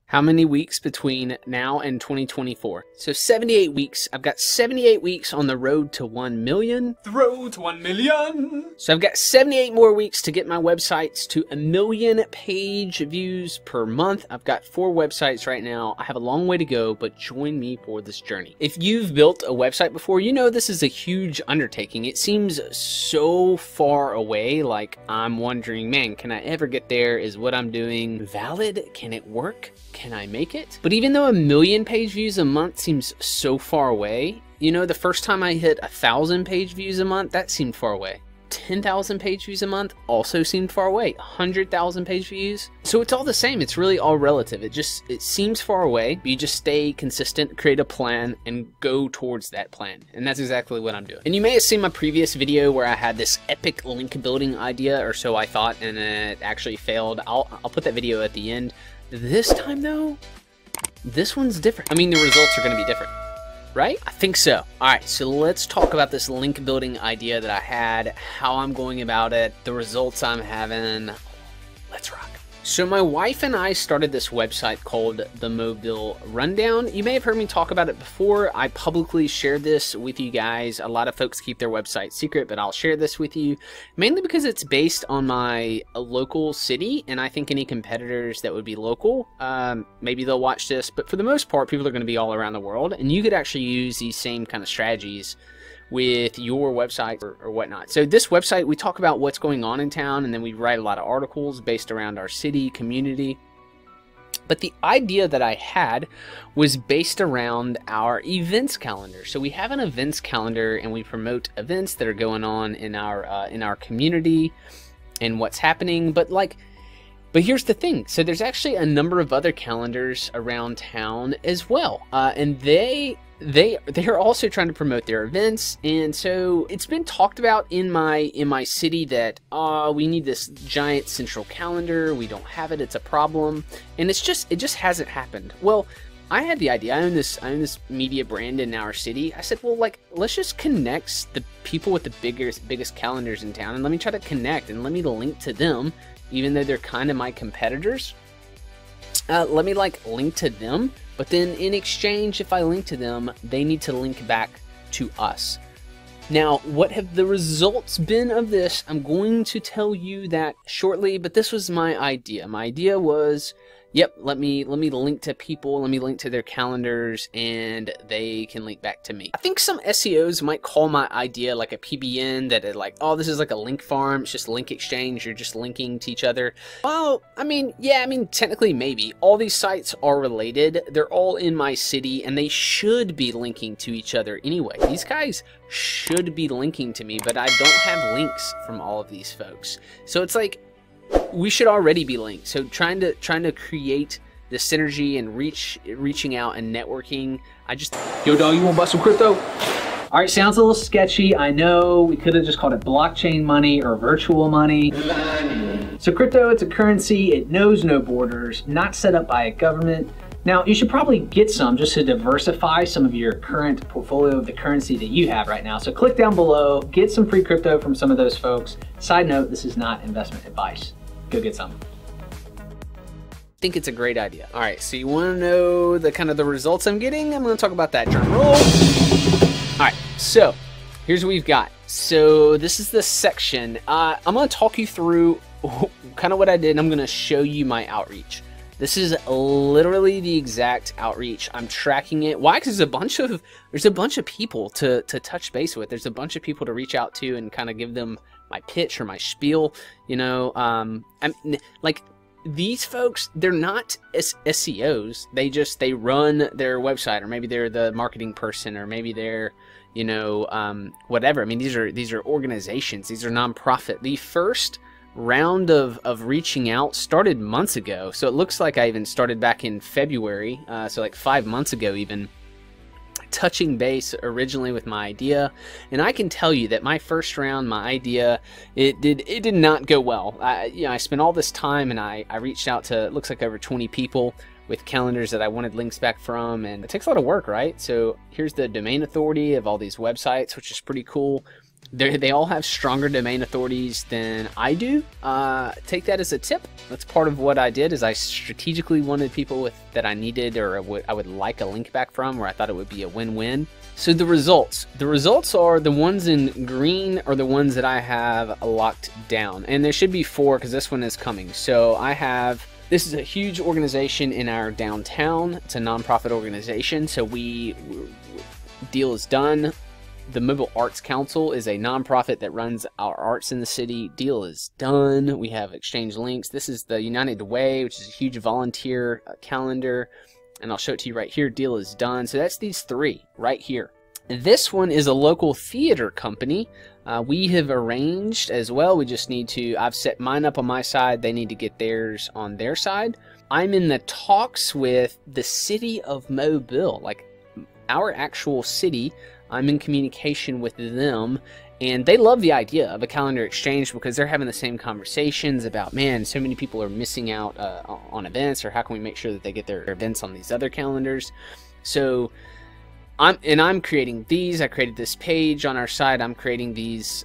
How many weeks between now and 2024? So 78 weeks. I've got 78 weeks on the road to 1 million. The road to 1 million. So I've got 78 more weeks to get my websites to 1 million page views per month. I've got 4 websites right now. I have a long way to go, but join me for this journey. If you've built a website before, you know this is a huge undertaking. It seems so far away, like I'm wondering, man, can I ever get there? Is what I'm doing valid? Can it work? Can I make it? But even though 1 million page views a month seems so far away, you know, the first time I hit 1,000 page views a month, that seemed far away. 10,000 page views a month also seemed far away. 100,000 page views. So it's all the same. It's really all relative. It seems far away, but you just stay consistent, create a plan, and go towards that plan. And that's exactly what I'm doing. And you may have seen my previous video where I had this epic link building idea, or so I thought, and it actually failed. I'll put that video at the end. This time though, this one's different. I mean, the results are going to be different, right? I think so. All right, so let's talk about this link building idea that I had, how I'm going about it, the results I'm having. Let's rock. So my wife and I started this website called the Mobile Rundown. You may have heard me talk about it before. I publicly shared this with you guys. A lot of folks keep their website secret, but I'll share this with you mainly because it's based on my local city, and I think any competitors that would be local, maybe they'll watch this, but for the most part, people are going to be all around the world, and you could actually use these same kind of strategies with your website or whatnot. So this website, we talk about what's going on in town, and then we write a lot of articles based around our city, community. But the idea that I had was based around our events calendar. So we have an events calendar, and we promote events that are going on in our community and what's happening. But here's the thing. So there's actually a number of other calendars around town as well, and they're also trying to promote their events. And so it's been talked about in my city that we need this giant central calendar. We don't have it. It's a problem, and it just hasn't happened. Well, I had the idea. I own this media brand in our city. I said, well, let's just connect the people with the biggest calendars in town, and let me try to connect, and let me link to them, even though they're kind of my competitors. Let me link to them, but then in exchange, if I link to them, they need to link back to us. Now, what have the results been of this? I'm going to tell you that shortly, but this was my idea. My idea was, yep, let me link to people, let me link to their calendars, and they can link back to me. I think some SEOs might call my idea like a PBN, that it oh, this is like a link farm, it's just link exchange, you're just linking to each other. Well, I mean, yeah, technically maybe. All these sites are related, they're all in my city, and they should be linking to each other anyway. These guys should be linking to me, but I don't have links from all of these folks. So it's like, we should already be linked. So trying to create the synergy and reaching out and networking. Yo dog, you wanna buy some crypto? All right, sounds a little sketchy. I know we could have just called it blockchain money or virtual money. So crypto, it's a currency. It knows no borders, not set up by a government. Now, you should probably get some just to diversify some of your current portfolio of the currency that you have right now. So click down below, get some free crypto from some of those folks. Side note, this is not investment advice. Go get some. I think it's a great idea. All right, so you want to know the kind of the results I'm getting? I'm going to talk about that. Drum roll. All right, so here's what we've got. So this is the section. I'm going to talk you through kind of what I did, and I'm going to show you my outreach. This is literally the exact outreach. I'm tracking it. Why? Because there's a bunch of people to touch base with. There's a bunch of people to reach out to and kind of give them my pitch or my spiel. You know, these folks, they're not SEOs. They run their website, or maybe they're the marketing person, or maybe they're, you know, whatever. I mean, these are organizations. These are nonprofit. The first round of reaching out started months ago. So it looks like I even started back in February, so like 5 months ago even, touching base originally with my idea. And I can tell you that my first round, my idea, it did not go well. I spent all this time, and I reached out to, it looks like, over 20 people with calendars that I wanted links back from, and it takes a lot of work, right? So here's the domain authority of all these websites, which is pretty cool. They all have stronger domain authorities than I do. Take that as a tip. That's part of what I did, is I strategically wanted people that I needed, or I would like a link back from, where I thought it would be a win-win. So the results are the ones in green are the ones that I have locked down, and there should be 4 because this one is coming. So this is a huge organization in our downtown. It's a nonprofit organization. So deal is done. The Mobile Arts Council is a nonprofit that runs our arts in the city. Deal is done. We have exchange links. This is the United Way, which is a huge volunteer calendar. And I'll show it to you right here. Deal is done. So that's these 3 right here. This one is a local theater company. We have arranged as well. We just need to, I've set mine up on my side. They need to get theirs on their side. I'm in the talks with the city of Mobile, like our actual city. I'm in communication with them, and they love the idea of a calendar exchange because they're having the same conversations about, man, so many people are missing out on events, or how can we make sure that they get their events on these other calendars. So I'm creating these. I created this page on our site. I'm creating these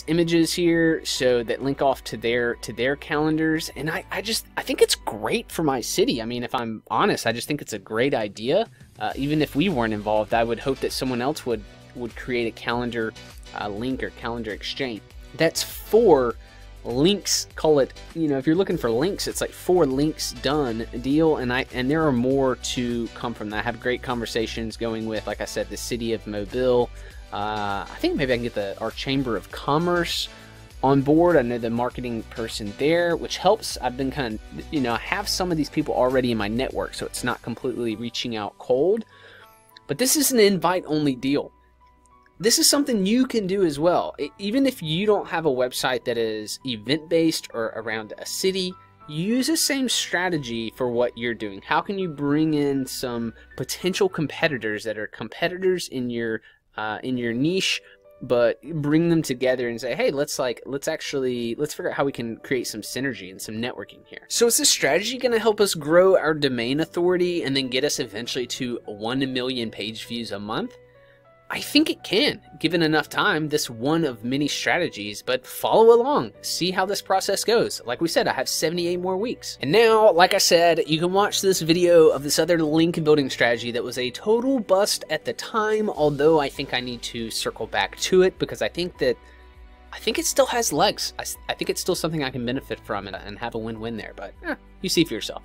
images here so that link off to their calendars, and I think it's great for my city. I mean, if I'm honest, I just think it's a great idea. Even if we weren't involved, I would hope that someone else would create a calendar link or calendar exchange. That's 4 links. Call it, if you're looking for links, it's like 4 links done deal, and there are more to come from that. I have great conversations going with, like I said, the city of Mobile. I think maybe I can get our Chamber of Commerce on board. I know the marketing person there, which helps. I've been kind of, I have some of these people already in my network, so it's not completely reaching out cold. But this is an invite-only deal. This is something you can do as well. Even if you don't have a website that is event-based or around a city, use the same strategy for what you're doing. How can you bring in some potential competitors that are competitors in your niche, but bring them together and say, hey, let's figure out how we can create some synergy and some networking here. So is this strategy going to help us grow our domain authority and then get us eventually to 1 million page views a month? I think it can, given enough time. This one of many strategies, but follow along, see how this process goes. Like we said, I have 78 more weeks. And now, like I said, you can watch this video of this other link building strategy that was a total bust at the time, although I think I need to circle back to it because I think it still has legs. I think it's still something I can benefit from and have a win-win there, but you see for yourself.